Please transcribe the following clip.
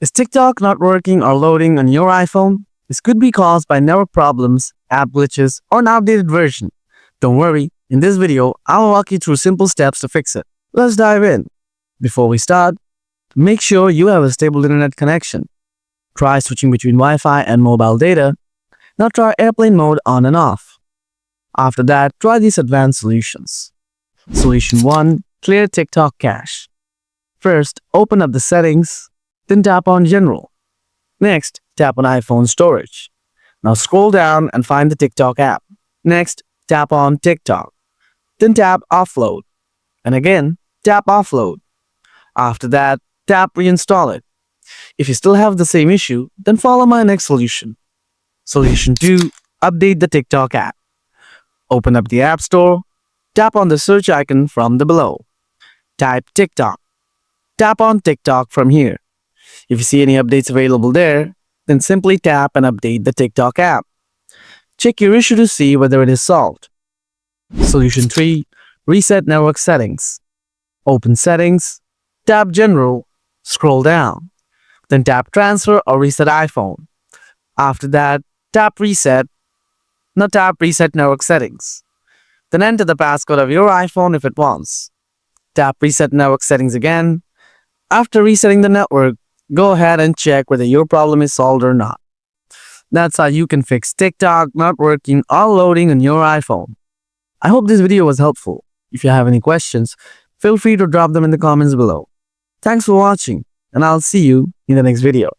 Is TikTok not working or loading on your iPhone? This could be caused by network problems, app glitches, or an outdated version. Don't worry, in this video, I will walk you through simple steps to fix it. Let's dive in. Before we start, make sure you have a stable internet connection. Try switching between Wi-Fi and mobile data. Now try airplane mode on and off. After that, try these advanced solutions. Solution 1. Clear TikTok cache. First, open up the settings, then tap on General. Next, tap on iPhone storage. Now scroll down and find the TikTok app. Next, tap on TikTok. Then tap Offload. And again, tap Offload. After that, tap Reinstall it. If you still have the same issue, then follow my next solution. Solution 2. Update the TikTok app. Open up the App Store. Tap on the search icon from the below. Type TikTok. Tap on TikTok from here. If you see any updates available there, then simply tap and update the TikTok app. Check your issue to see whether it is solved. Solution 3. Reset network settings. Open Settings. Tap General. Scroll down. Then tap Transfer or Reset iPhone. After that, tap Reset. Now tap Reset Network Settings. Then enter the passcode of your iPhone if it wants. Tap Reset Network Settings again. After resetting the network, go ahead and check whether your problem is solved or not. That's how you can fix TikTok not working or loading on your iPhone. I hope this video was helpful. If you have any questions, feel free to drop them in the comments below. Thanks for watching, and I'll see you in the next video.